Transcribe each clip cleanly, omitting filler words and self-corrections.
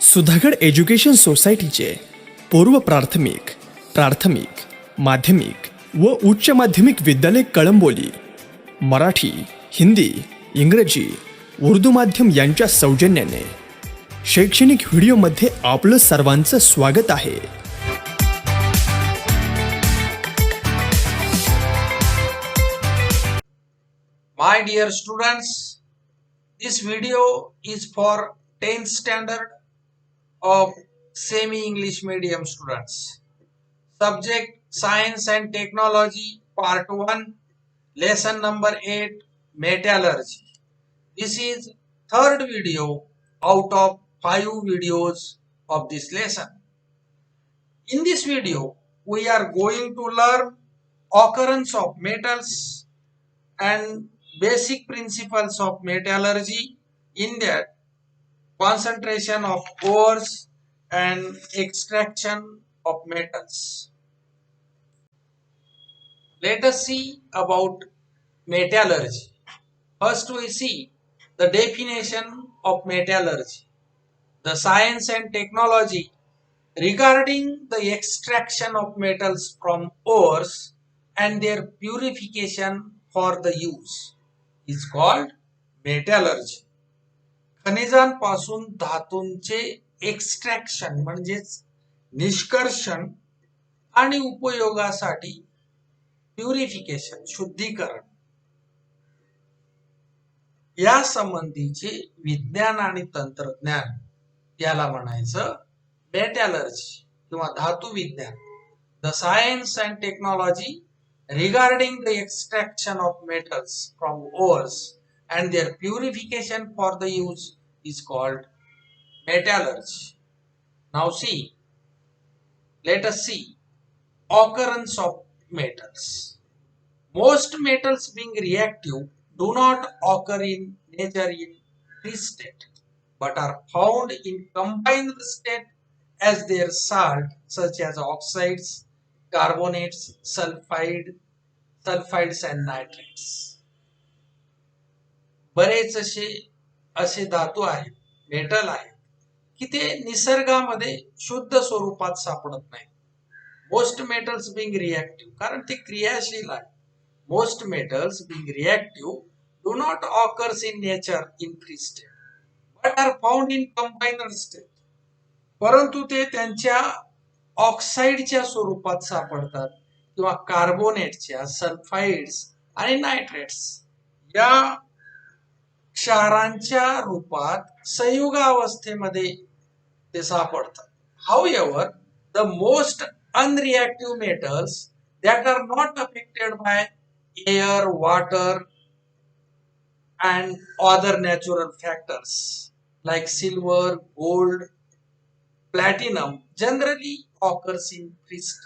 Sudhagad education सोसायटीचे पूर्व प्राथमिक, प्राथमिक, माध्यमिक व उच्च माध्यमिक विद्यालय कळंबोली मराठी, हिंदी, इंग्रजी, उर्दू माध्यम यांच्या सौजन्याने शैक्षणिक व्हिडिओमध्ये आपलं सर्वांचं स्वागत आहे. My dear students, this video is for 10th standard of semi-English medium students. Subject Science and Technology Part 1, Lesson number 8, Metallurgy. This is third video out of 5 videos of this lesson. In this video, we are going to learn occurrence of metals and basic principles of metallurgy, in that concentration of ores and extraction of metals. Let us see about metallurgy. First we see the definition of metallurgy. The science and technology regarding the extraction of metals from ores and their purification for the use is called metallurgy. खनिजांपासून धातूंचे extraction म्हणजेच निष्कर्षण आणि उपयोगासाठी purification शुद्धीकरण या संबंधीचे विज्ञान आणि तंत्रज्ञान याला म्हणायचं मेटॅलर्जी किंवा धातू विज्ञान. The science and technology regarding the extraction of metals from ores and their purification for the use is called metallurgy. Now let us see occurrence of metals. Most metals being reactive do not occur in nature in free state but are found in combined state as their salt, such as oxides, carbonates, sulfides and nitrates. बरेच असे धातू आहेत, metal आहेत की ते निसर्गामध्ये शुद्ध स्वरूपात सापडत नाही. मोस्ट मेटल्स बिंग रिएक्टिव्ह, कारण ते क्रियाशील आहे. Most metals being reactive do not occurs in nature in free state but are found in combined state. परंतु ते त्यांच्या ऑक्साईडच्या स्वरूपात सापडतात किंवा कार्बोनेटच्या, सल्फाइड्स आणि नायट्रेट्स या क्षारांच्या रूपात संयुग अवस्थेमध्ये ते सापडतात. However, the most unreactive metals that are not affected by air, water and other natural factors like silver, gold, platinum generally occurs in free state.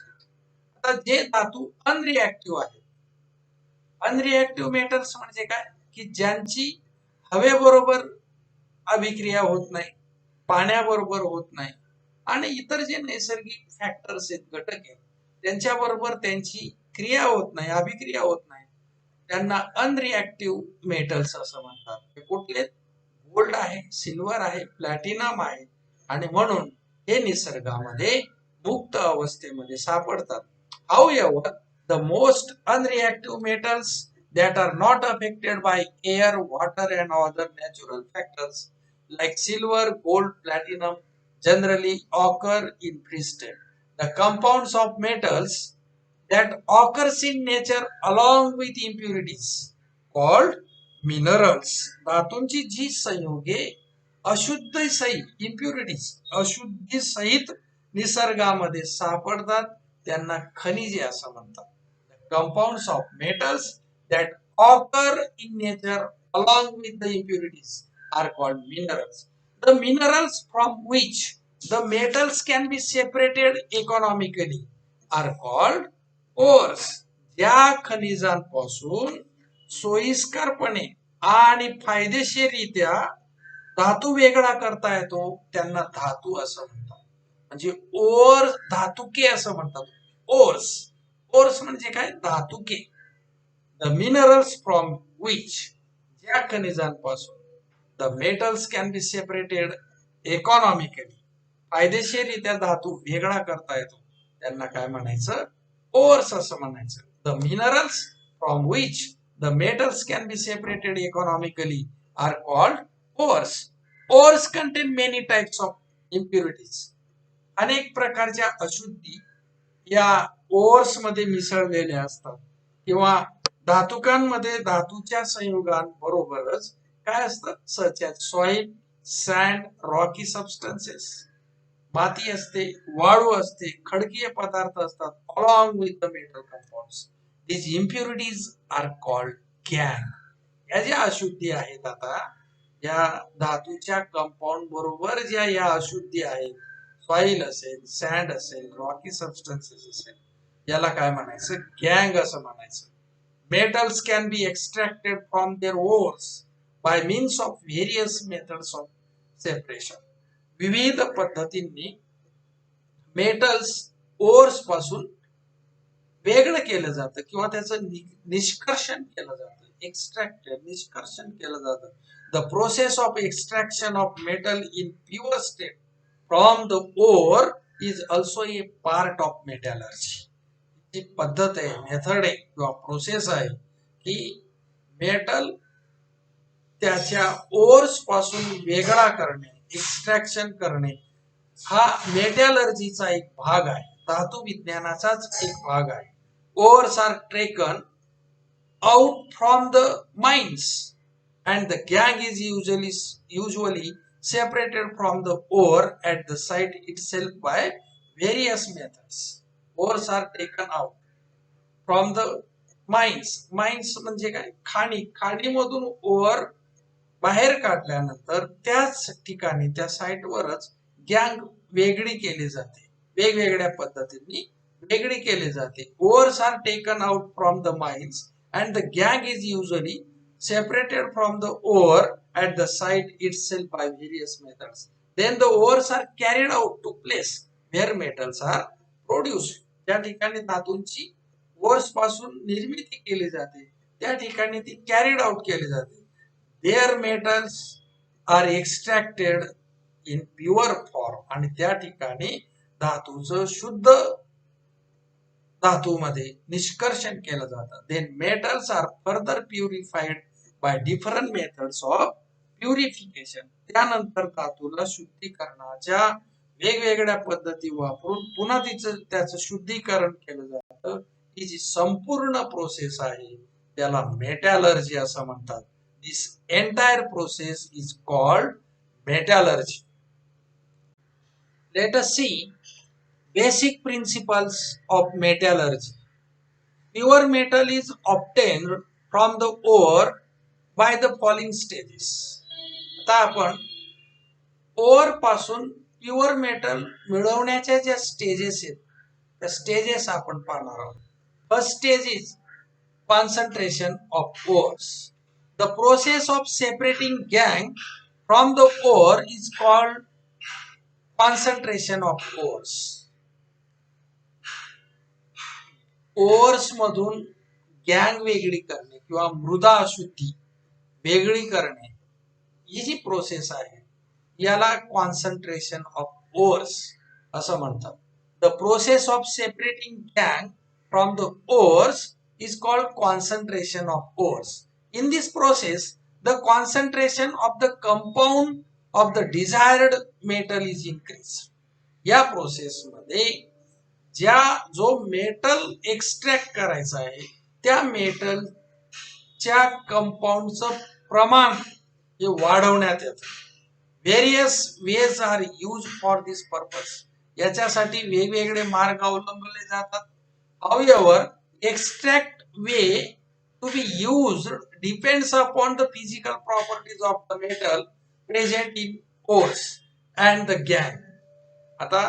आता जे धातू अनरिएक्टिव्ह आहेत, अनरिएक्टिव्ह मेटल्स म्हणजे काय की ज्यांची हवेबरोबर अभिक्रिया होत नाही, पाण्याबरोबर होत नाही आणि इतर जे नैसर्गिक फॅक्टर्स आहेत, घटक आहेत, त्यांच्या बरोबर त्यांची क्रिया होत नाही, अभिक्रिया होत नाही, त्यांना अनरिएक्टिव्ह मेटल्स असं म्हणतात. ते कुठले? गोल्ड आहे, सिल्वर आहे, प्लॅटिनम आहे आणि म्हणून हे निसर्गामध्ये मुक्त अवस्थेमध्ये सापडतात. However, the most unreactive metals that are not affected by air, water and other natural factors like silver, gold, platinum generally occur in free state. The compounds of metals that occurs in nature along with impurities called minerals. धातूंची जी संयुगे अशुद्ध सहित, impurities अशुद्धी सहित निसर्गामध्ये सापडतात त्यांना खनिजे असं म्हणतात. Compounds of metals that occur in nature along with the impurities are called minerals. The minerals from which the metals can be separated economically are called ores. ज्या खनिजांपासून सोयीस्करपणे आणि फायदेशीररित्या धातू वेगळा करता येतो त्यांना धातू असं म्हणतात. म्हणजे ओर धातुके असं म्हणतात. ओर्स, ओर्स म्हणजे काय? धातुके. द मिनरल्स फ्रॉम विच, ज्या खनिजांपासून the metals can be separated economically फायदेशीररित्या धातू वेगळा करता येतो त्यांना काय म्हणायचं, ओर्स असं म्हणायचं. The minerals from which the metals can be separated economically are called ores. Ores contain many types of impurities. अनेक प्रकारच्या अशुद्धी या ओर्स मध्ये मिसळलेल्या असतात किंवा धातुकांमध्ये धातूच्या संयुगांबरोबरच काय असतं, such as soil, sand, rocky substances, माती असते, वाळू असते, खडकीय पदार्थ असतात, along with the metal compounds. These impurities are called गँग. या ज्या अशुद्धी आहेत, आता या धातूच्या कंपाऊंड बरोबर ज्या या अशुद्धी आहेत, सॉइल असेल, सँड असेल, रॉकी सबस्टन्सेस असेल, याला काय म्हणायचं, गँग असं म्हणायचं. Metals can be extracted from their ores by means of various methods of separation. विविध पद्धतींनी मेटल्स ओर्स पासून वेगळं केलं जातं किंवा त्याचं निष्कर्षण केलं जातं. एक्स्ट्रॅक्टेड, निष्कर्षण केलं जातं. The process of extraction of metal in pure state from the ore is also a part of metallurgy. जी पद्धत आहे, मेथड आहे किंवा प्रोसेस आहे की मेटल त्याच्या ओर्स पासून वेगळा करणे, एक्स्ट्रॅक्शन करणे, हा मेटॅलर्जीचा एक भाग आहे, धातू विज्ञानाचाच एक भाग आहे. Ores are taken out from the mines and the gang is usually separated from the ore at the site itself by various methods. Ores are taken out from the mines. Mines म्हणजे काय, खाणी. खाणीमधून or बाहेर काढल्यानंतर त्याच ठिकाणी त्या साइटवरच गँग वेगळी केली जाते, वेगवेगळ्या पद्धतींनी वेगळी केली जाते. Ores are taken out from the mines and the gang is usually separated from the ore at the site itself by various methods. Then the ores are carried out to place where metals are produced. ज्या ठिकाणी धातूंची ores पासून निर्मिती केली जाते त्या ठिकाणी ती carried out केली जाते. Their metals are extracted in pure form. आणि त्या ठिकाणी धातूचं शुद्ध धातूमध्ये निष्कर्षण केलं जातं. Then metals are further purified by different methods of purification. त्यानंतर धातूला शुद्धीकरणाच्या वेगवेगळ्या पद्धती वापरून पुन्हा त्याचं शुद्धीकरण केलं जातं. ही जी संपूर्ण प्रोसेस आहे त्याला मेटॅलर्जी असं म्हणतात. This entire process is called metallurgy. Let us see basic principles of metallurgy. Pure metal is obtained from the ore by the following stages. आता आपण ओर पासून प्युअर मेटल मिळवण्याच्या ज्या स्टेजेस आहेत त्या स्टेजेस आपण पाहणार आहोत. First stage is concentration of ores. The process of separating गँग from the ore is called concentration of ores. Ores मधून गँग वेगळी करणे किंवा मृदा अशुद्धी वेगळी करणे ही जी प्रोसेस आहे याला कॉन्सन्ट्रेशन ऑफ ओर्स असं म्हणतात. द प्रोसेस ऑफ सेपरेटिंग गँग from the ores is called concentration of ores. In this process the concentration of the compound of the desired metal is increase. या प्रोसेस मध्ये जो metal extract करायचा आहे त्या मेटलच्या कंपाऊंडचं प्रमाण हे वाढवण्यात येतं. Various ways are use for this purpose. याच्यासाठी वेगवेगळे मार्ग अवलंबले जातात. However extract way to be used depends upon the physical properties of the metal present in ores and the गँग. आता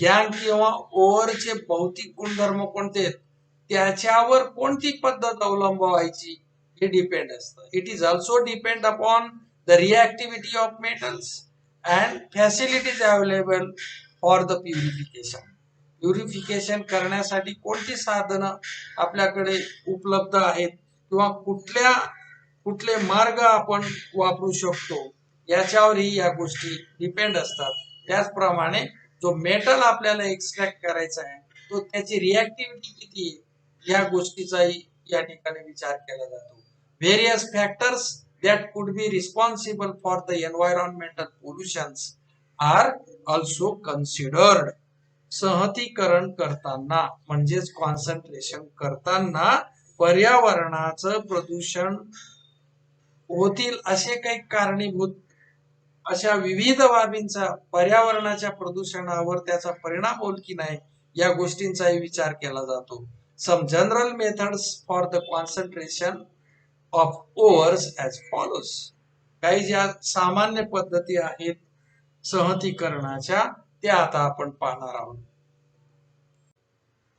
गँग किंवा ओरचे भौतिक गुणधर्म कोणते आहेत त्याच्यावर कोणती पद्धत अवलंबवायची हे डिपेंड असतं. It is also depend upon the reactivity of metals and facilities available for the purification. Purification करण्यासाठी कोणती साधनं आपल्याकडे उपलब्ध आहेत किंवा कुठले मार्ग आपण वापरू शकतो याच्यावरही या गोष्टी डिपेंड असतात. त्याचप्रमाणे जो मेटल आपल्याला एक्सट्रॅक्ट करायचा आहे तो त्याची रिॲक्टिव्हिटी किती आहे या गोष्टीचाही या ठिकाणी विचार केला जातो. Various factors that could be responsible for the environmental pollutions are also considered. सहतीकरण करताना म्हणजेच कॉन्सन्ट्रेशन करताना पर्यावरणाचं प्रदूषण होतील असे काही कारणीभूत अशा विविध बाबींचा पर्यावरणाच्या प्रदूषणावर त्याचा परिणाम होईल की नाही या गोष्टींचाही विचार केला जातो. Some general methods for the concentration of ores as follows. काही ज्या सामान्य पद्धती आहेत सहतीकरणाच्या त्या आता आपण पाहणार आहोत.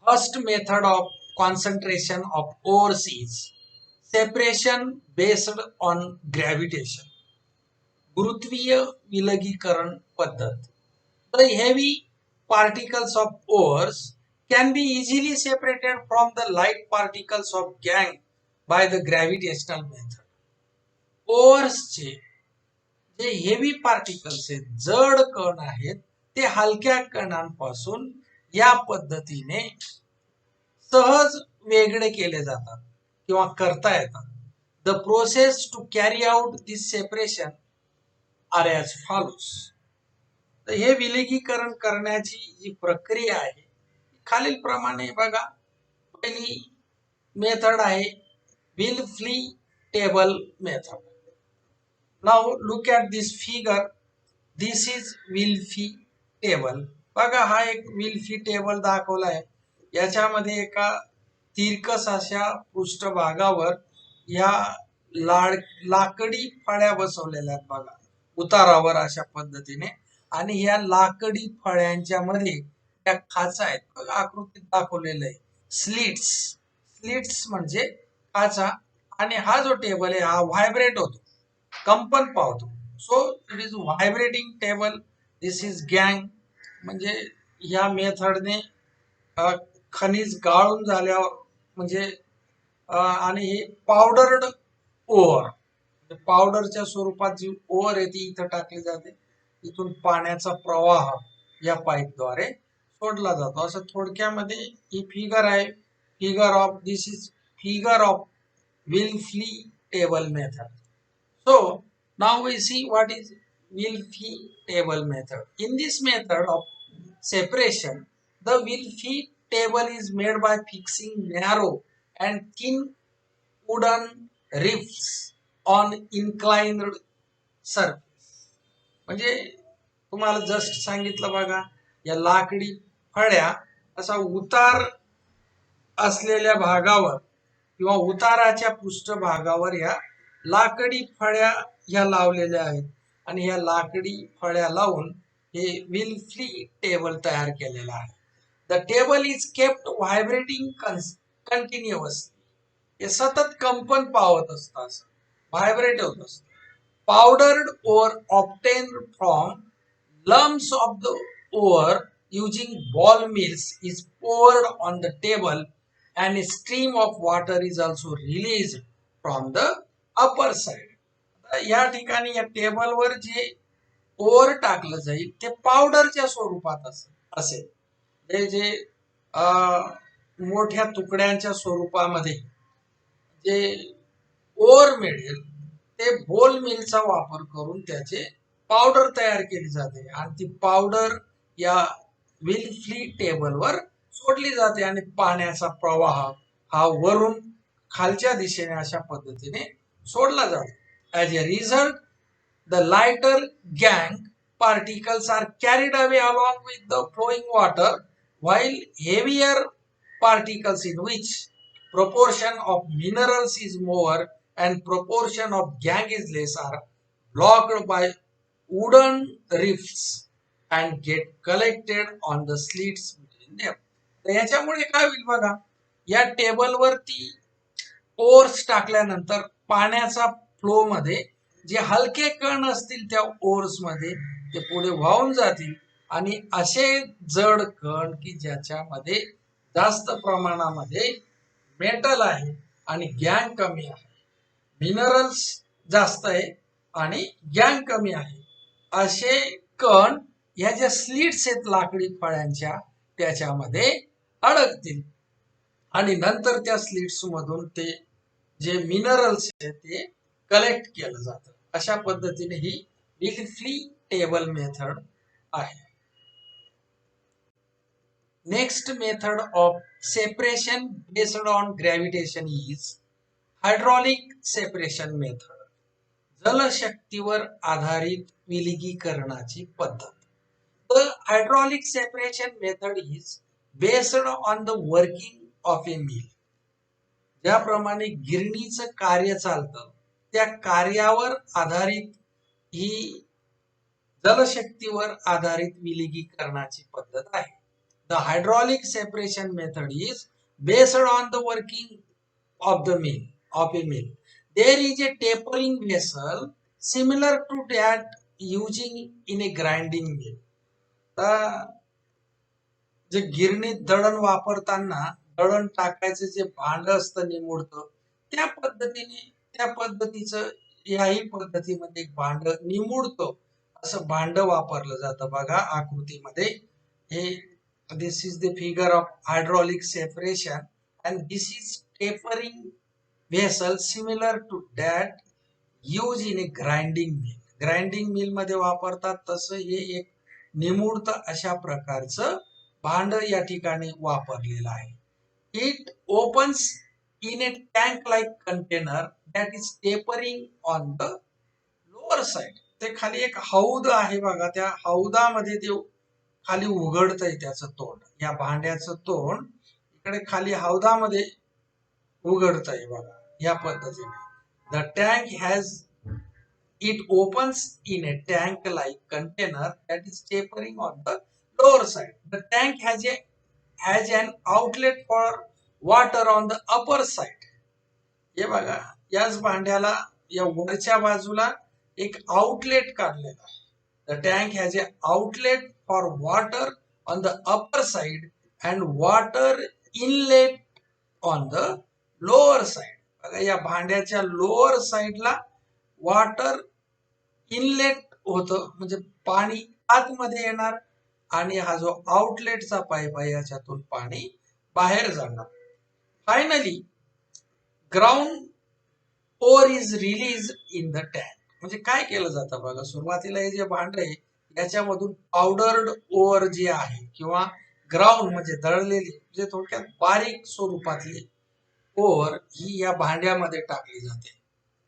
First method of concentration of ores is separation based on gravitation. गुरुत्वीय विलगीकरण पद्धत. The heavy particles of ores can be easily separated from the light particles of gangue by the gravitational method. ओअर्सचे जे हेवी पार्टिकल्स आहेत जड कण आहेत ते हलक्या कणांपासून या पद्धतीने सहज वेगळे केले जातात किंवा करता येतात. The process to carry out this separation are as follows. तर हे विलगीकरण करण्याची जी प्रक्रिया आहे खालील प्रमाणे बघा. पहिली मेथड आहे विल्फी table method. Now look at this figure. This is Wilfley table. बघा हा एक विल्फी टेबल दाखवला आहे. याच्यामध्ये एका तिरकस अशा पृष्ठभागावर या लाकडी फळ्या बसवलेल्या आहेत बघा उतारावर अशा पद्धतीने. आणि ह्या लाकडी फळ्यांच्या मध्ये त्या खाचा आहेत बघा आकृतीत दाखवलेलं आहे. स्लिट्स. स्लिट्स म्हणजे खाचा. आणि हा जो टेबल आहे हा व्हायब्रेट होतो कंपन पावतो. So it is vibrating table. This is गँग. म्हणजे या मेथडने खनिज गाळून झाल्यावर म्हणजे आणि हे पावडर्ड ओव्हर पावडरच्या स्वरूपात जी ओव्हर आहे ती इथं टाकली जाते. इथून पाण्याचा प्रवाह या पाईपद्वारे सोडला जातो. असं थोडक्यामध्ये ही फिगर आहे. Figure of this is figure of Wilfley table method. So now we see what is Wilfley table method. In this method of separation the Wilfley table is made by fixing narrow and thin wooden rifts on inclined surface. म्हणजे तुम्हाला just सांगितलं बघा या लाकडी फळ्या असा उतार असलेल्या भागावर किंवा उताराच्या पृष्ठभागावर या लाकडी फळ्या ह्या लावलेल्या आहेत आणि ह्या लाकडी फळ्या लावून हे विल्फी टेबल तयार केलेलं आहे. The table is kept vibrating continuously. हे सतत कंपन पावत असतं असं व्हायब्रेट होत असतं. Powdered ore obtained from lumps of the ore using ball mills is poured on the table and a stream of water is also released from the upper side. या ठिकाणी या टेबलवर जे ओर टाकलं जाईल ते पावडरच्या स्वरूपात असेल. हे जे मोठ्या तुकड्यांच्या स्वरूपामध्ये जे ओर मिळेल ते बोल मिलचा वापर करून त्याचे पावडर तयार केली जाते आणि ती पावडर या विल्फी टेबलवर सोडली जाते आणि पाण्याचा प्रवाह हा वरून खालच्या दिशेने अशा पद्धतीने सोडला जातो. As a result the lighter गँग particles are carried away along with the flowing water, while heavier particles in which proportion of minerals is more and proportion of gangue is less are blocked by wooden rifts and get collected on the slits between them. तर याच्यामुळे काय होईल बघा या टेबलवरती ores टाकल्यानंतर पाण्याचा flow मध्ये जे हलके कण असतील त्या ओर्स मध्ये ते पुढे वाहून जातील आणि असे जड कण की ज्याच्यामध्ये जास्त प्रमाणामध्ये मेटल आहे आणि गँग कमी आहे. मिनरल्स जास्त आहे आणि गँग कमी आहे असे कण ह्या ज्या स्लिट्स आहेत लाकडी फळ्यांच्या त्याच्यामध्ये अडकतील आणि नंतर त्या स्लिट्स मधून ते जे मिनरल्स आहेत ते कलेक्ट केलं जातं. अशा पद्धतीने ही लीफी टेबल मेथड आहे. Next method of separation based on gravitation is hydraulic separation method. जलशक्तीवर आधारित विलगीकरणाची पद्धत. The hydraulic separation method is based on the working of a mill. ज्याप्रमाणे गिरणीचं कार्य चालतं त्या कार्यावर आधारित ही जलशक्तीवर आधारित विलगीकरणाची पद्धत आहे. The hydraulic separation method is based on the working of the mill of a mill. There is a tapering vessel similar to that using in a grinding mill. जे गिरणीत दळण वापरताना दळण टाकायचं जे भांड असतं निमुळतं त्या पद्धतीचं याही पद्धतीमध्ये एक भांड निमुळतं असं भांड वापरलं जातं. बघा आकृतीमध्ये हे this is the figure of hydraulic separation and this is tapering vessel similar to that use in a grinding mill. Grinding mill मध्ये वापरतात तसं हे एक निमुळत अशा प्रकारचं भांड या ठिकाणी वापरलेलं आहे. It opens in A tank like container that is tapering on the lower side. ते खाली एक हौद आहे बघा, त्या हौदामध्ये ते खाली उघडतंय त्याचं तोंड. या भांड्याचं तोंड इकडे खाली हौदामध्ये उघडतंय बघा या पद्धतीने. The tank has It opens in a tank-like container that is tapering on the lower side. The tank has an outlet for water on the upper side. हे बघा याच भांड्याला या वरच्या बाजूला एक आउटलेट काढलेला आहे. The tank has an outlet for water on the upper side and water inlet on the lower side. बघा या भांड्याच्या लोअर साइडला वॉटर इनलेट होतं म्हणजे पाणी आतमध्ये येणार आणि हा जो आउटलेटचा पाईप आहे याच्यातून पाणी बाहेर जाणार. Finally ground ore is release in the tank. म्हणजे काय केलं जातं बघा, सुरुवातीला हे जे भांड आहे याच्यामधून पावडर्ड ओर जे आहे किंवा ग्राउंड म्हणजे दळलेली म्हणजे थोडक्यात बारीक स्वरूपातली ओर ही या भांड्यामध्ये टाकली जाते,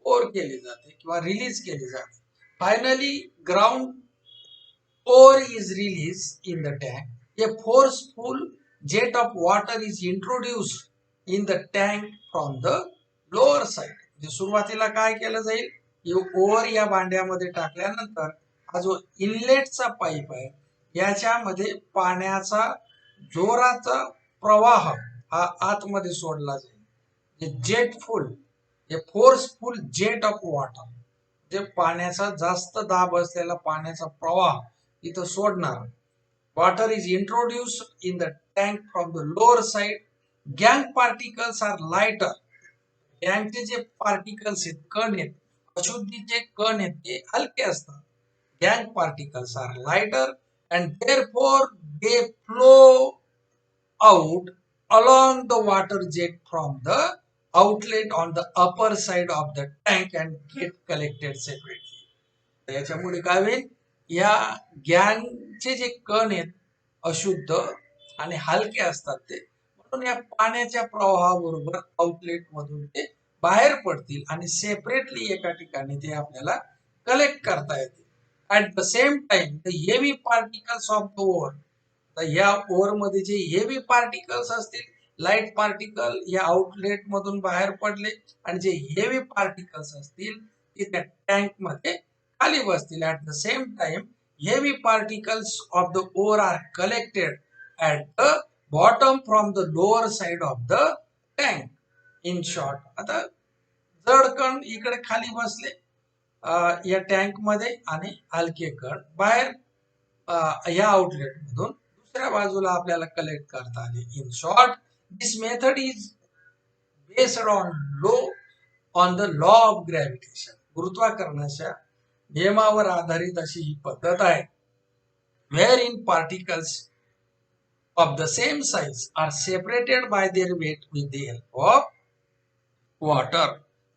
ओर केली जाते किंवा रिलीज केली जाते. Finally, ground ore is released in the tank. A forceful jet of water is introduced in the tank from the lower side. जे सुरुवातीला काय केलं जाईल, ओर या भांड्यामध्ये टाकल्यानंतर हा जो इनलेटचा पाईप आहे याच्यामध्ये पाण्याचा जोराचा प्रवाह हा आतमध्ये सोडला जाईल. जेटफुल ए फोर्सफुल जेट ऑफ वॉटर, जे पाण्याचा जास्त दाब असलेला पाण्याचा प्रवाह इथं सोडणार. Water is introduced in the tank from the lower side. गँग पार्टिकल्स आर लाइटर. गँगचे जे पार्टिकल्स आहेत, कण आहेत, अशुद्धीचे कण आहेत ते हलके असतात. गँग particles are lighter and therefore they flow out along the water jet from the outlet on the upper side of the tank and get collected separately. याच्यामुळे काय होईल, या गँगचे जे कण आहेत अशुद्ध आणि हलके असतात ते म्हणून या पाण्याच्या प्रवाहाबरोबर आउटलेट मधून ते बाहेर पडतील आणि सेपरेटली एका ठिकाणी ते आपल्याला कलेक्ट करता येतील. At the same time the heavy particles of the or, या ओर मध्ये जे हेवी पार्टिकल्स असतील, लाईट पार्टिकल या आउटलेट मधून बाहेर पडले आणि जे हेवी पार्टिकल्स असतील ते त्या टँक मध्ये खाली बसतील. At the same time heavy particles of the ore are collected at the bottom from the lower side of the tank. In short, आता जड कण इकडे खाली बसले या टँक मध्ये आणि हलके कण बाहेर या आउटलेट मधून दुसऱ्या बाजूला आपल्याला कलेक्ट करता आले. In short, this method is based on the law of gravitation. गुरुत्वाकर्षणाच्या नियमावर आधारित अशी ही पद्धत आहे. wherein particles of the same size are separated by their weight with the help of water.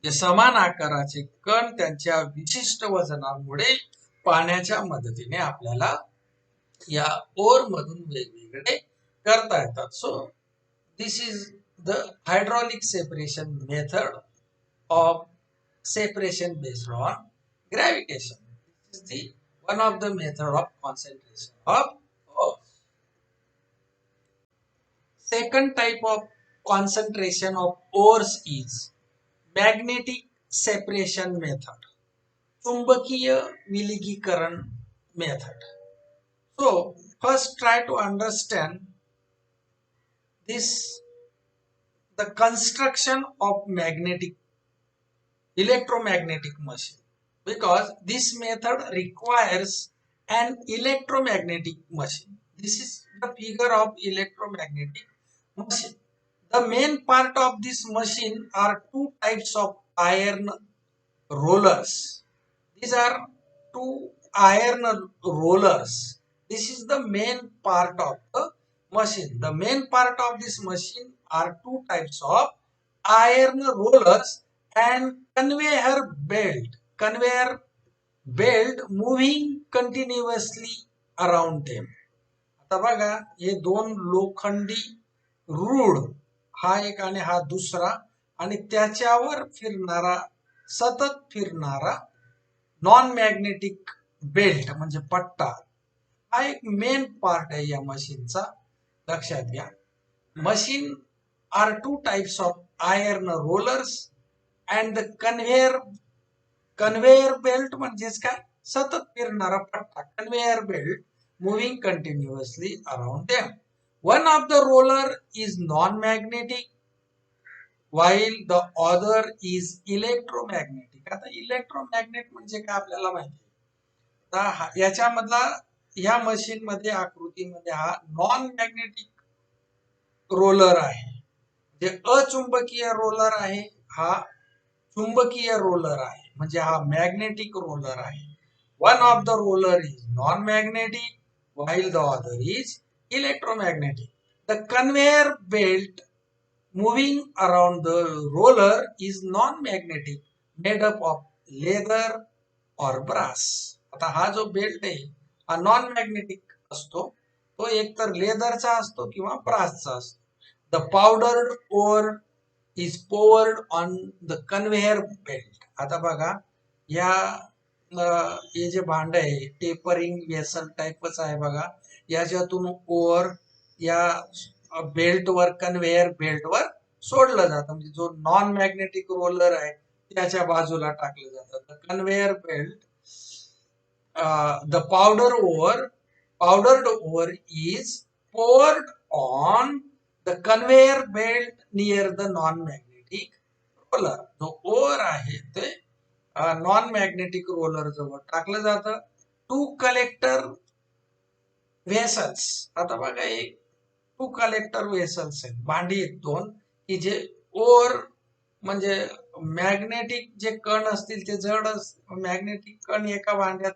जे समान आकाराचे कण त्यांच्या विशिष्ट वजनामुळे पाण्याच्या मदतीने आपल्याला या ओर मधून वेगवेगळे करता येतात. So this is the hydraulic separation method of separation based on gravitation. This is the one of the method of concentration of force. Second type of concentration of ores is magnetic separation method. चुंबकीय विलगीकरण method. So first try to understand this, the construction of electromagnetic machine, because this method requires an electromagnetic machine. This is the figure of electromagnetic machine. The main part of this machine are two types of iron rollers. These are two iron rollers. This is the main part of the machine. The main part of this machine are two types of iron rollers and conveyor belt moving continuously around them. आता बघा हे दोन लोखंडी रूढ, हा एक आणि हा दुसरा, आणि त्याच्यावर फिरणारा सतत फिरणारा नॉन मॅग्नेटिक बेल्ट म्हणजे पट्टा, हा एक मेन पार्ट आहे या मशीनचा. लक्षात घ्या. Machine are two types of iron rollers and the conveyor belt म्हणजेच काय, सतत फिरणारा पट्टा, conveyor belt moving continuously around them. One of the roller is non-magnetic while the other is electromagnetic. आता इलेक्ट्रोमॅग्नेट म्हणजे काय आपल्याला माहिती आहे. याच्यामधला या मशीन मध्ये आकृतीमध्ये हा नॉन मॅग्नेटिक रोलर आहे, जे अचुंबकीय रोलर आहे, हा चुंबकीय रोलर आहे, म्हणजे हा मॅग्नेटिक रोलर आहे. One of the roller is non-magnetic while the other is electromagnetic. The conveyor belt moving around the roller is non-magnetic, made up of leather or brass. आता हा जो बेल्ट आहे हा नॉन मॅग्नेटिक असतो, तो एकतर लेदरचा असतो किंवा ब्रासचा असतो. The powdered ore is poured on the conveyor belt. आता बघा या हे जे भांड आहे टेपरिंग वेसल टाइपच आहे बघा, याच्यातून ओर या बेल्टवर, कन्व्हेयर बेल्टवर सोडलं जातं, म्हणजे जो नॉन मॅग्नेटिक रोलर आहे त्याच्या बाजूला टाकलं जातं. The conveyor belt, the powdered ore is poured on the conveyor belt near the non-magnetic roller. जो ओर आहे ते नॉन मॅग्नेटिक रोलर जवळ टाकलं जातं. टू कलेक्टर वेसल्स, आता बघा एक टू कलेक्टर वेसल्स आहेत, भांडी आहेत दोन, की जे ओर म्हणजे मॅग्नेटिक जे कण असतील ते जड मॅग्नेटिक कण एका भांड्यात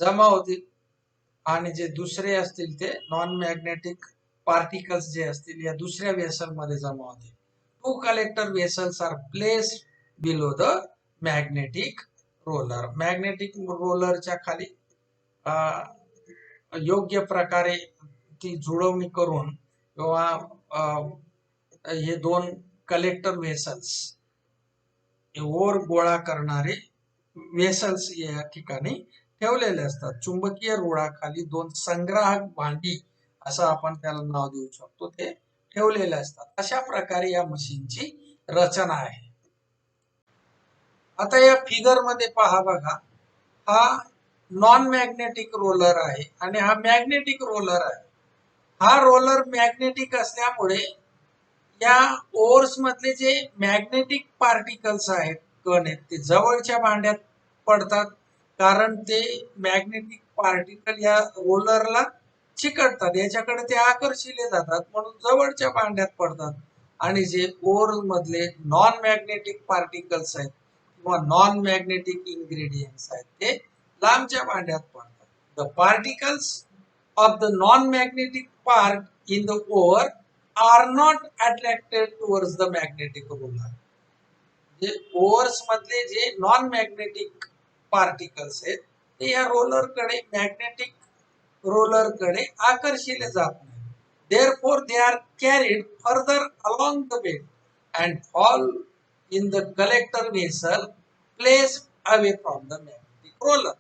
जमा होतील आणि जे दुसरे असतील ते नॉन मॅग्नेटिक पार्टिकल्स जे असतील या दुसऱ्या वेसल मध्ये जमा होतील. Two collector vessels are placed below the magnetic roller. Magnetic रोलरच्या खाली योग्य प्रकारे ती जुळवणी करून किंवा हे दोन कलेक्टर वेसल्स, ओर गोळा करणारे वेसल्स या ठिकाणी ठेवलेले असतात. चुंबकीय रुळाखाली दोन संग्राहक भांडी असं आपण त्याला नाव देऊ शकतो, ते ठेवलेले असतात. अशा प्रकारे या मशीनची रचना आहे. आता या फिगर मध्ये पहा बघा, हा नॉन मॅग्नेटिक रोलर आहे आणि हा मॅग्नेटिक रोलर आहे. हा रोलर मॅग्नेटिक असल्यामुळे या ओर्स मधले जे मॅग्नेटिक पार्टिकल्स आहेत, कण आहेत, ते जवळच्या भांड्यात पडतात, कारण ते मॅग्नेटिक पार्टिकल या रोलरला चिकटतात, याच्याकडे ते आकर्षिले जातात, म्हणून जवळच्या भांड्यात पडतात. आणि जे ओर मधले नॉन मॅग्नेटिक पार्टिकल्स आहेत किंवा नॉन मॅग्नेटिक इन्ग्रेडियंट्स आहेत ते लांबच्या भांड्यात पडतात. The particles of the non-magnetic part in the ore are not attracted towards the magnetic roller. जे ओअर्स मधले जे नॉन मॅग्नेटिक पार्टिकल्स आहेत ते या रोलर कडे मॅग्नेटिक रोलर कडे आकर्षिले जात नाही. Therefore they are carried further along the bed and fall in the collector vessel placed away from the magnetic roller.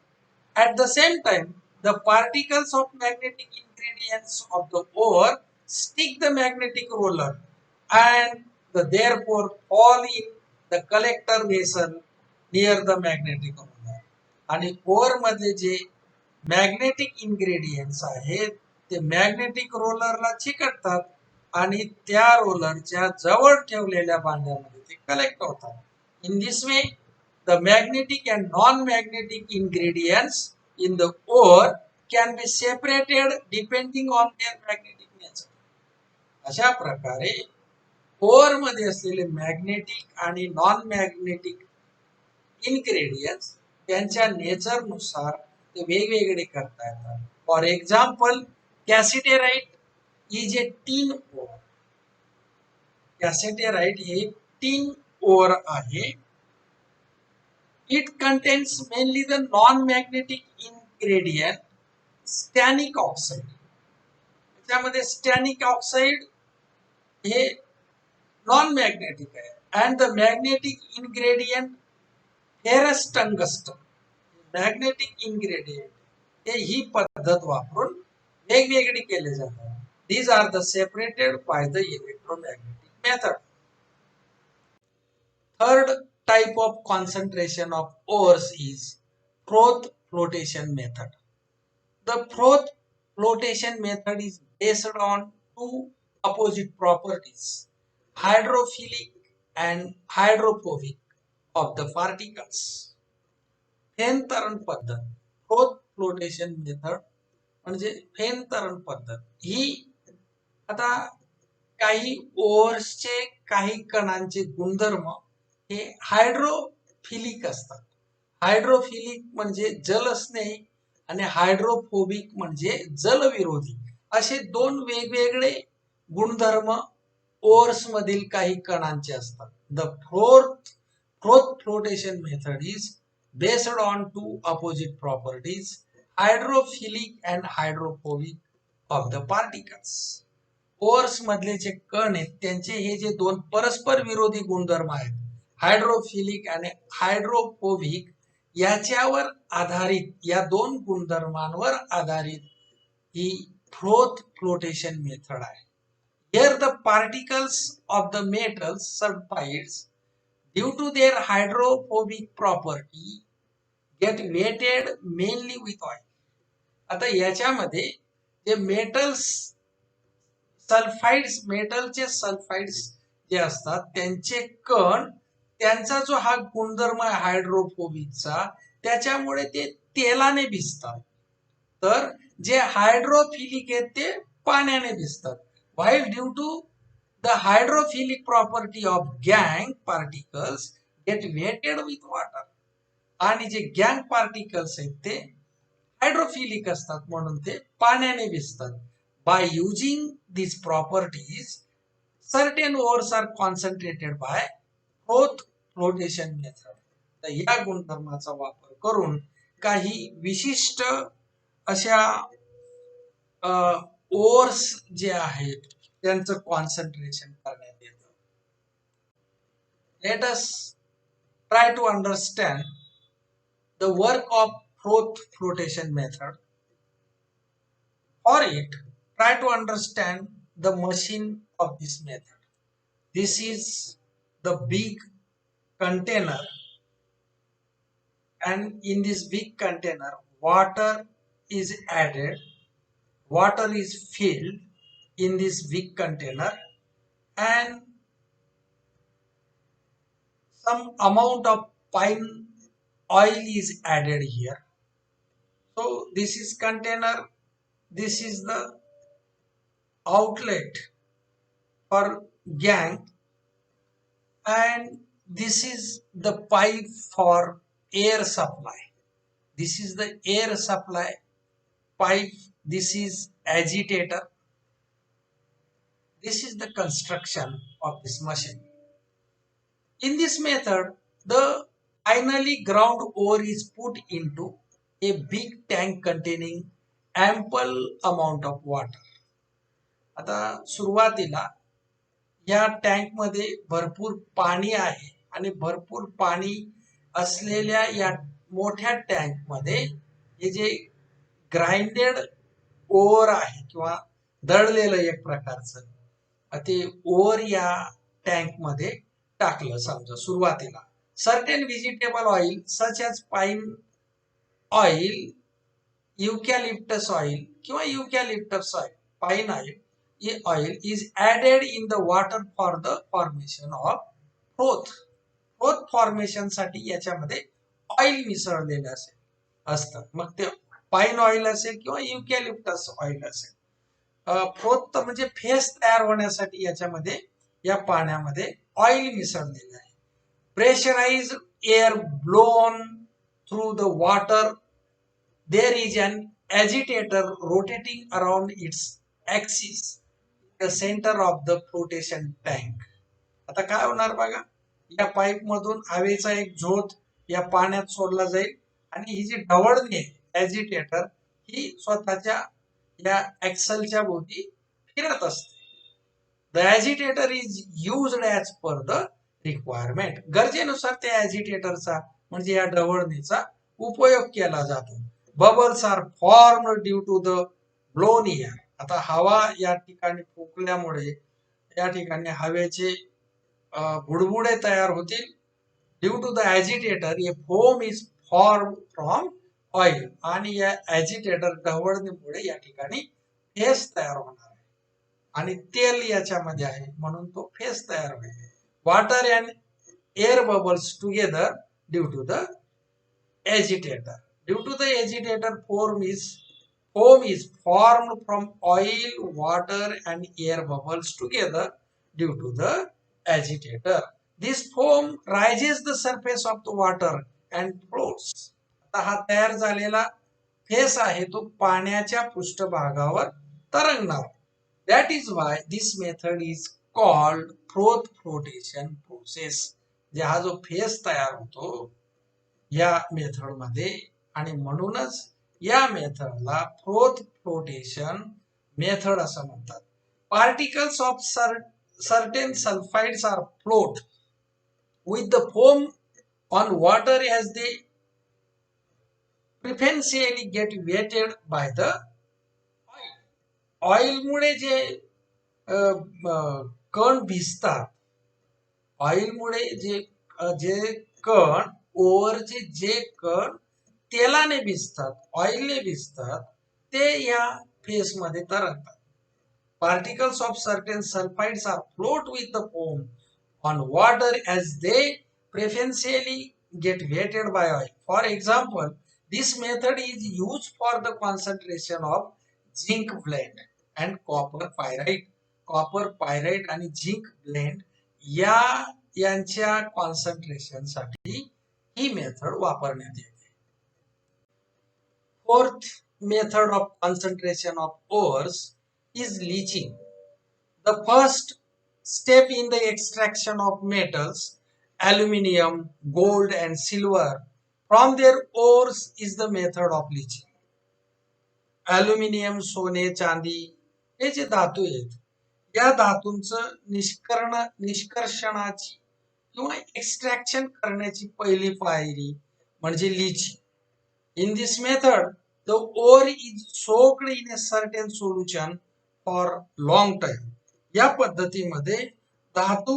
At the same time, the particles of magnetic ingredients of the ore stick the magnetic roller and therefore fall in the collector vessel near the magnetic roller. आणि or मध्ये जे magnetic ingredients आहेत ते magnetic रोलरला चिकटतात आणि त्या रोलरच्या जवळ ठेवलेल्या भांड्यामध्ये ते कलेक्ट होतात. In this way the magnetic and non-magnetic ingredients in the ore can be separated depending on their magnetic nature. अशा प्रकारे ओर मध्ये असलेले मॅग्नेटिक आणि नॉन मॅग्नेटिक इन्ग्रेडियंट्स त्यांच्या नेचर नुसार ते वेगवेगळे करता येतात. For example cassiterite is a tin ore. Cassiterite हे टीन ओर आहे. It contains mainly the non-magnetic ingredient stannic oxide. त्यामध्ये स्टॅनिक ऑक्साइड हे नॉन मॅग्नेटिक आहे and the magnetic ingredient ferrous tungsten. Magnetic ingredient हे ही पद्धत वापरून वेगवेगळे केले जातात. These are the separated by the electromagnetic method. Third type of concentration of ores is Froth flotation method. The Froth flotation method is based on two opposite properties, hydrophilic and hydrophobic of the particles. फेन तरण पद्धत, Froth flotation method म्हणजे फेन तरण पद्धत ही आता काही ओर्सचे काही कणांचे गुणधर्म हे hydrophilic असतात. हायड्रोफिलिक म्हणजे जलस्नेही आणि हायड्रोफोबिक म्हणजे जलविरोधी असे दोन वेगवेगळे गुणधर्म ओर्स मधील काही कणांचे असतात. The froth flotation method is based on two opposite properties hydrophilic and hydrophobic of the particles. Ores मधले जे कण आहेत त्यांचे हे जे दोन परस्पर विरोधी गुणधर्म आहेत हायड्रोफिलिक आणि हायड्रोफोबिक याच्यावर आधारित या दोन गुणधर्मांवर आधारित ही फ्रोथ फ्लोटेशन मेथड आहे. Here the particles of the metals sulfides due to their hydrophobic property get weighted mainly with oil. आता याच्यामध्ये जे मेटल्स सल्फाइड्स मेटलचे सल्फाइड्स जे असतात त्यांचे कण त्यांचा जो हा गुणधर्म आहे हायड्रोफोबिकचा त्याच्यामुळे ते तेलाने भिजतात. तर जे हायड्रोफिलिक आहेत ते पाण्याने भिजतात. While due to the hydrophilic property of gangue particles get weighted with water. आणि जे गँग पार्टिकल्स आहेत ते हायड्रोफिलिक असतात म्हणून ते पाण्याने भिजतात. By using these properties, certain ores are concentrated by Froth flotation method. तर या गुणधर्माचा वापर करून काही विशिष्ट अशा ओर्स जे आहेत त्यांचं कॉन्सन्ट्रेशन करण्यात येतं. Let us try to understand the work of Froth flotation method. For it, try to understand the machine of this method. This is the big container, and in this big container water is added, water is filled in this big container and some amount of pine oil is added here. So this is container, this is the outlet for gangue and this is the pipe for air supply. This is the air supply pipe This is agitator. This is the construction of this machine. In this method, the finally ground ore is put into a big tank containing ample amount of water. आता सुरुवातीला या tank मध्ये भरपूर पाणी आहे आणि भरपूर पाणी असलेल्या या मोठ्या टँक मध्ये हे जे ग्राइंडेड ओर आहे किंवा दळलेलं एक प्रकारचं ते ओर या टँक मध्ये टाकलं समजा सुरुवातीला. Certain vegetable oil such as pine oil, eucalyptus oil किंवा eucalyptus oil, pine oil is added in the water for the formation of froth. Froth formation साठी याच्यामध्ये ऑइल मिसळलेलं असतं. मग ते पाईन ऑइल असेल किंवा युकॅलिप्टस ऑइल असेल. फ्रोथ म्हणजे फेस तयार होण्यासाठी याच्यामध्ये या पाण्यामध्ये ऑइल मिसळलेलं आहे. Pressurised air blown through the water. There is an agitator rotating around its axis in the center of the flotation tank. आता काय होणार बघा, या पाईप मधून हवेचा एक झोत या पाण्यात सोडला जाईल आणि ही जी ढवळणी आहे ऍजिटेटर ही स्वतःच्या या ऍक्सलच्या भोवती फिरत असते. The agitator is used as per the requirement. गरजेनुसार त्या ऍजिटेटरचा म्हणजे या ढवळणीचा उपयोग केला जातो. Bubbles are formed due to the blown air. आता हवा या ठिकाणी फुकल्यामुळे या ठिकाणी हवेचे बुडबुडे तयार होतील. Due to the agitator a foam is form from oil. आणि या ऍजिटेटर ढवळणीमुळे या ठिकाणी फेस तयार होणार आहे आणि तेल याच्यामध्ये आहे म्हणून तो फेस तयार होईल. Water and air bubbles together due to the agitator. Due to the agitator, foam is formed from oil, water and air bubbles together due to the agitator. This foam rises the surface of the water and floats. आता हा तयार झालेला face आहे तो पाण्याच्या पृष्ठभागावर तरंगणार. That is why this method is called froth flotation process. जे हा जो फेस तयार होतो या मेथड मध्ये आणि म्हणूनच या मेथडला फ्रोथ फ्लोटेशन मेथड असं म्हणतात. Particles of certain sulphides are float with the foam on water as they preferentially get wetted by the oil. ऑइलमुळे जे कण भिजतात, ऑइलमुळे जे कण ओव्हरचे जे कण तेलाने भिजतात, ऑइलने भिजतात, ते या फेस मध्ये तरंगतात. Particles of certain sulphides are float with the foam on water as they preferentially get wetted by oil. For example, this method is use for the concentration of zinc blende and copper pyrite. Copper pyrite आणि zinc blende यांच्या concentration साठी ही method वापरण्यात येते. Fourth method of concentration of ores is leaching. The first step in the extraction of metals, aluminium, gold and silver from their ores is the method of leaching. Aluminium, सोने, चांदी हे जे धातू आहेत या धातूंचं निष्कर्षणाची किंवा एक्स्ट्रॅक्शन करण्याची पहिली पायरी म्हणजे leaching. In this method, the ore is soaked in a certain solution for long time. या पद्धतीमध्ये धातू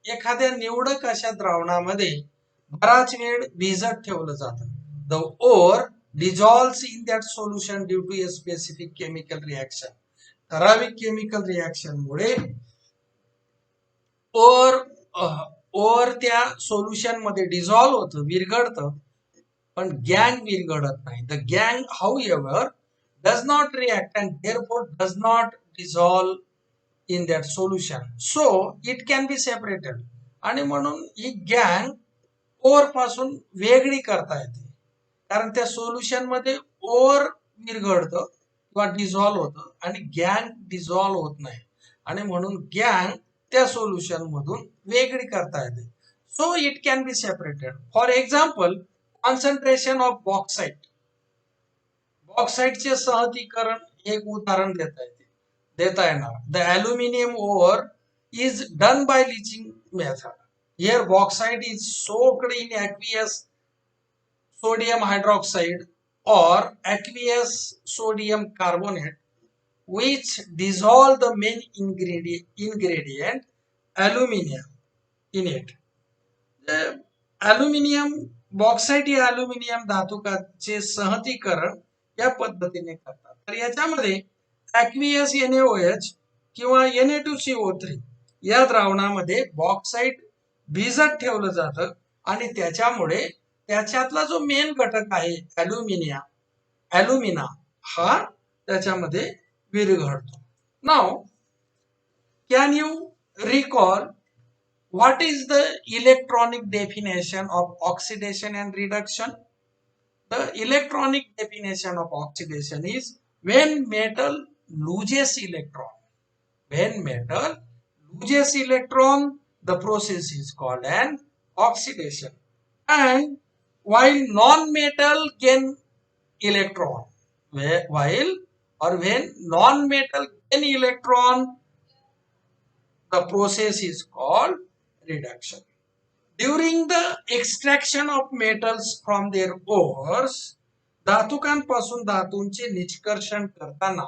एखाद्या निवडक अशा द्रावणामध्ये बराच वेळ भिजत ठेवलं जातं. The ore dissolves in that solution due to a specific chemical reaction. ठराविक केमिकल रिएक्शन मुळे ओर त्या सोल्युशन मध्ये डिझॉल्व होतं, विरघळतं, पण गँग विरघळत नाही. द गँग however does not react and therefore does not dissolve in that solution, so it can be separated. आणि म्हणून ही गँग ओर पासून वेगळी करता येते कारण त्या सोल्युशन मध्ये ओर विरघळतं किंवा डिझॉल्व्ह होतं आणि गँग डिझॉल्व्ह होत नाही आणि म्हणून गँग त्या सोल्युशन मधून वेगळी करता येते. So it can be separated. For example, concentration of bauxite. बॉक्साइटचे सहतीकरण एक उदाहरण देता येणार. The aluminium ore is done by leaching method. Here bauxite is soaked in aqueous sodium hydroxide or aqueous sodium carbonate, which dissolve the main ingredient aluminium in it. Aluminium bauxite या aluminium धातुकाचे सहतीकरण या पद्धतीने करतात. तर याच्यामध्ये aqueous NaOH किंवा Na2CO3 या द्रावणामध्ये bauxite भिजत ठेवलं जातं आणि त्याच्यामुळे त्याच्यातला जो मेन घटक आहे अल्युमिना हा त्याच्यामध्ये विरघळतो. Now can you recall what is the electronic definition of oxidation and reduction? The electronic definition of oxidation is when metal loses electron. When metal loses electron, the process is called an oxidation. And while non-metal gain electron, when non-metal gain electron, the process is called reduction. During the extraction of metals from their ores, धातुकांपासून धातूंचे निष्कर्षण करताना,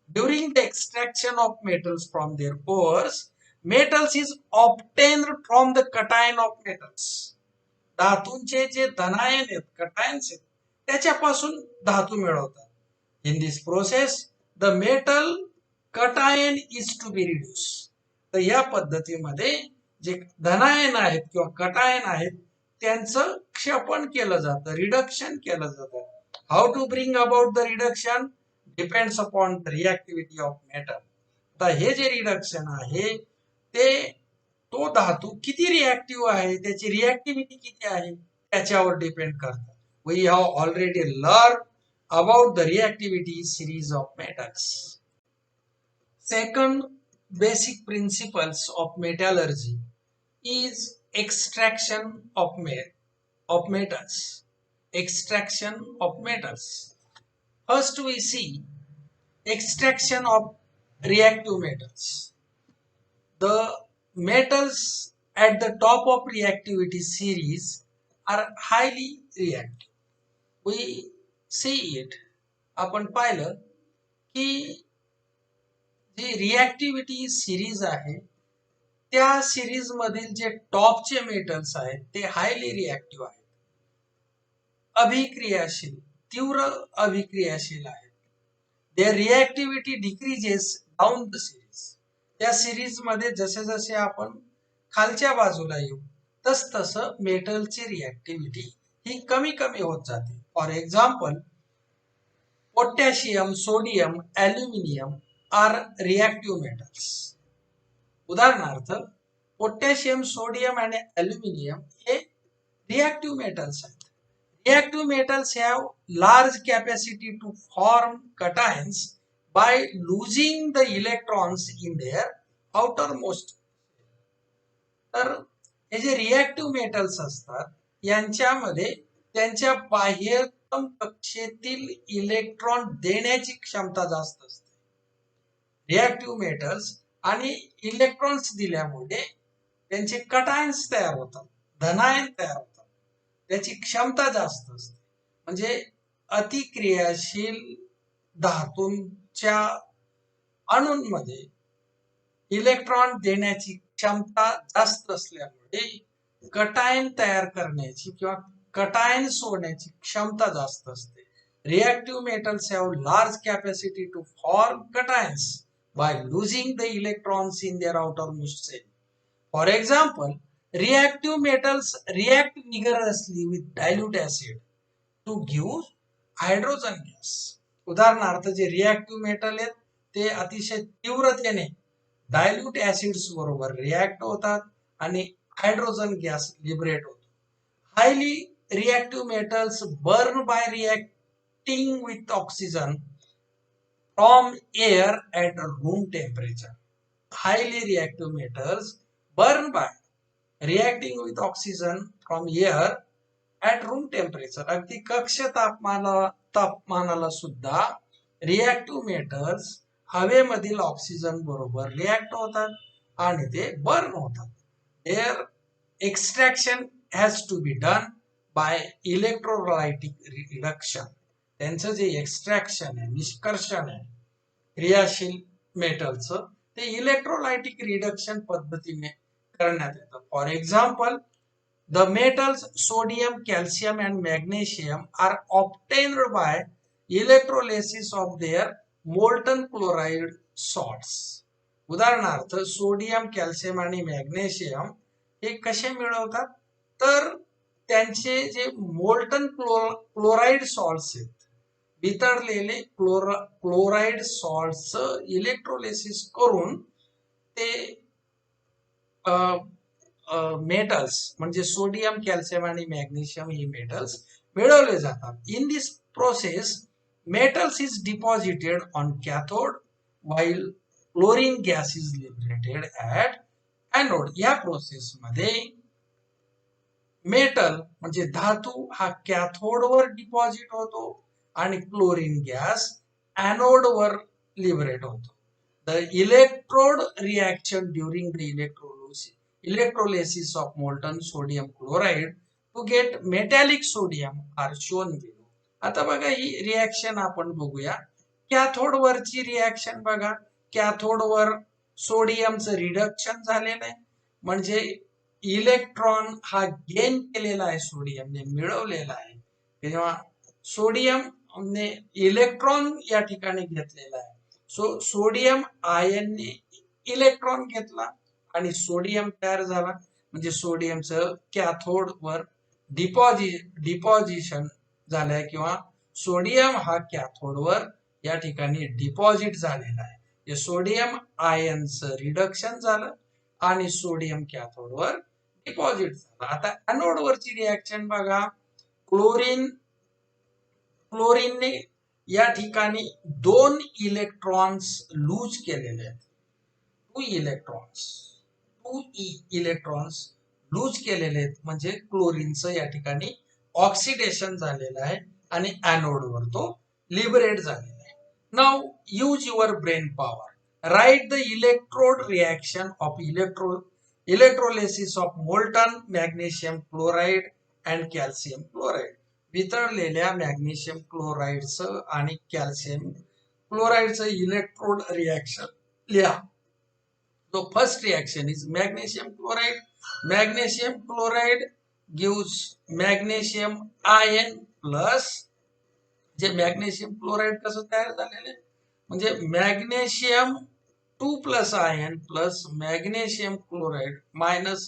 during the extraction of metals from their ores, metals is obtained from the cation of metals. धातूंचे जे धनायन आहेत, कटायन्स आहेत, त्याच्यापासून धातू मिळवतात. In this process, the metal cation is to be reduced. तर या पद्धतीमध्ये जे धनायन आहेत किंवा कटायन आहेत त्यांचं क्षपन केलं जातं, रिडक्शन केलं जातं. How to bring about the reduction depends upon the reactivity of metal. आता हे जे रिडक्शन आहे ते तो धातू किती रिएक्टिव्ह आहे, त्याची रिएक्टिव्हिटी किती आहे त्याच्यावर डिपेंड करतं. We have already learn about the reactivity series of metals. Second basic principles of metallurgy is extraction of metals. Extraction of metals. First we see extraction of reactive metals. The metals at the top of reactivity series are highly reactive. We see it. आपण पाहिलं की जी रिएक्टिव्हिटी series आहे त्या series मधील जे टॉपचे metals आहेत ते highly reactive आहेत, अभिक्रियाशील, तीव्र अभिक्रियाशील आहेत. Their reactivity decreases down the series. त्या सिरीज मध्ये जसे जसे आपण खालच्या बाजूला येऊ तस तसं मेटलची रिएक्टिव्हिटी ही कमी कमी होत जाते. For example, potassium, sodium, aluminium are reactive metals. उदाहरणार्थ, पोटॅशियम, सोडियम आणि अल्युमिनियम हे रिएक्टिव्ह मेटल्स आहेत. Reactive metals have large capacity to form cations by losing the electrons in their outermost. तर हे जे रिएक्टिव्ह मेटल्स असतात यांच्यामध्ये त्यांच्या बाह्यतम कक्षेतील इलेक्ट्रॉन देण्याची क्षमता जास्त असते. रिएक्टिव्ह मेटल्स आणि इलेक्ट्रॉन्स दिल्यामुळे त्यांचे कटायन्स तयार होतात, धनायन तयार होतात, त्याची क्षमता जास्त असते. म्हणजे अतिक्रियाशील धातूंच्या अणूंमध्ये इलेक्ट्रॉन देण्याची क्षमता जास्त असल्यामुळे कटायन तयार करण्याची किंवा कटायन सोडण्याची क्षमता जास्त असते. Reactive metals have large capacity to form cations by losing the electrons in their outermost shell. For example, reactive metals react vigorously with dilute acid to give hydrogen gas. उदाहरणार्थ, जे reactive metal आहेत ते अतिशय तीव्रतेने dilute acids बरोबर react होतात आणि hydrogen gas liberate होतो. Highly reactive metals burn bye reacting with oxygen from air at room temperature. Highly reactive metals burn by reacting with oxygen from air at room temperature. अगदी कक्ष तापमानाला सुद्धा reactive metals हवेमधील oxygen बरोबर react होतात आणि ते बर्न होतात. Their extraction has to be done by electrolytic reduction. त्यांचं जे एक्सट्रॅक्शन आहे, निष्कर्षण आहे क्रियाशील मेटलचं, ते इलेक्ट्रोलायटिक रिडक्शन पद्धतीने करण्यात येतं. For example, the metals sodium, calcium and magnesium are obtained by electrolysis of their molten chloride salts. उदाहरणार्थ सोडियम, कॅल्शियम आणि मॅग्नेशियम हे कसे मिळवतात, तर त्यांचे जे मोल्टन क्लोराइड सॉल्ट्स आहेत, वितळलेले क्लोराइड सॉल्टचं इलेक्ट्रोलिसिस करून ते मेटल्स म्हणजे सोडियम, कॅल्शियम आणि मॅग्नेशियम ही मेटल्स मिळवले जातात. In this process metals is deposited on cathode while chlorine gas is liberated at anode. या प्रोसेस मध्ये मेटल म्हणजे धातू हा कॅथोडवर डिपॉझिट होतो आणि क्लोरीन गॅस एनोडवर लिबरेट होतो. The electrode reaction during the electrolysis of molten sodium chloride to get metallic sodium are shown below. आता बघा ही रिएक्शन आपण बघूया. कॅथोड वरची रिएक्शन बघा. कॅथोड वर सोडियमचं रिडक्शन झालेलं आहे, म्हणजे इलेक्ट्रॉन हा गेन केलेला आहे, सोडियमने मिळवलेला आहे. तेव्हा सोडियमने इलेक्ट्रॉन या ठिकाणी घेतलेला आहे. सोडियम आयनने इलेक्ट्रॉन घेतला आणि सोडियम तयार झाला, म्हणजे सोडियमचं कॅथोड वर डिपॉझिशन झालंय किंवा सोडियम हा कॅथोड वर या ठिकाणी डिपॉझिट झालेला आहे. हे सोडियम आयनचं रिडक्शन झालं आणि सोडियम कॅथोड वर डिपॉझिट झालं. आता एनोड वरची रिएक्शन बघा. क्लोरीनने या ठिकाणी 2 इलेक्ट्रॉन्स लूज केलेले आहेत. 2 इलेक्ट्रॉन्स लूज केलेले आहेत, म्हणजे क्लोरीनचं या ठिकाणी ऑक्सिडेशन झालेलं आहे आणि एनोडवर तो लिबरेट झालेला आहे. Now use your brain power. Write the electrode reaction of electrolysis of molten magnesium chloride and calcium chloride. वितळलेल्या मॅग्नेशियम क्लोराइडचं आणि कॅल्शियम क्लोराइडचं इलेक्ट्रोड रिएक्शन लिहा. So first reaction is magnesium chloride. Magnesium chloride gives magnesium ion plus, जे magnesium chloride कसं तयार झालेलं आहे, म्हणजे magnesium 2+ ion plus magnesium chloride minus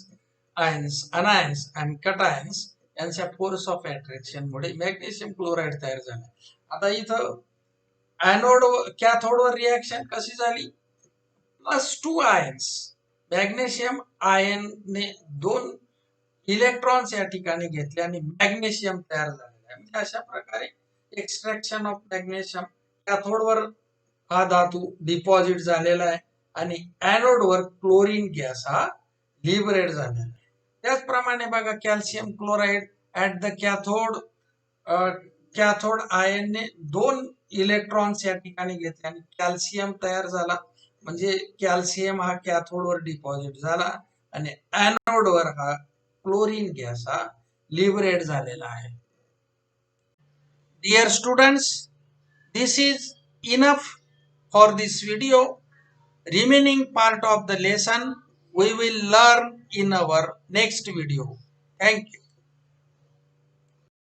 ions, अनायन्स आणि कटायन्स यांच्या फोर्स ऑफ अट्रॅक्शन मुळे मॅग्नेशियम क्लोराइड तयार झालं. आता इथं एनोड कॅथोडवर रिएक्शन कशी झाली, +2 आयन्स, मॅग्नेशियम आयनने 2 इलेक्ट्रॉन्स या ठिकाणी घेतले आणि मॅग्नेशियम तयार झालेला आहे. म्हणजे अशा प्रकारे एक्सट्रॅक्शन ऑफ मॅग्नेशियम. कॅथोडवर हा धातू डिपॉझिट झालेला आहे आणि एनोडवर क्लोरीन गॅस हा लिबरेट झालेला आहे. त्याचप्रमाणे बघा calcium chloride at the cathode आयनने 2 इलेक्ट्रॉन्स या ठिकाणी घेतले आणि कॅल्शियम तयार झाला, म्हणजे कॅल्शियम हा कॅथोडवर डिपॉझिट झाला आणि एनोडवर हा क्लोरीन गॅस हा लिबरेट झालेला आहे. Dear students, this is enough for this video. Remaining part of the lesson we will learn in our next video. Thank you.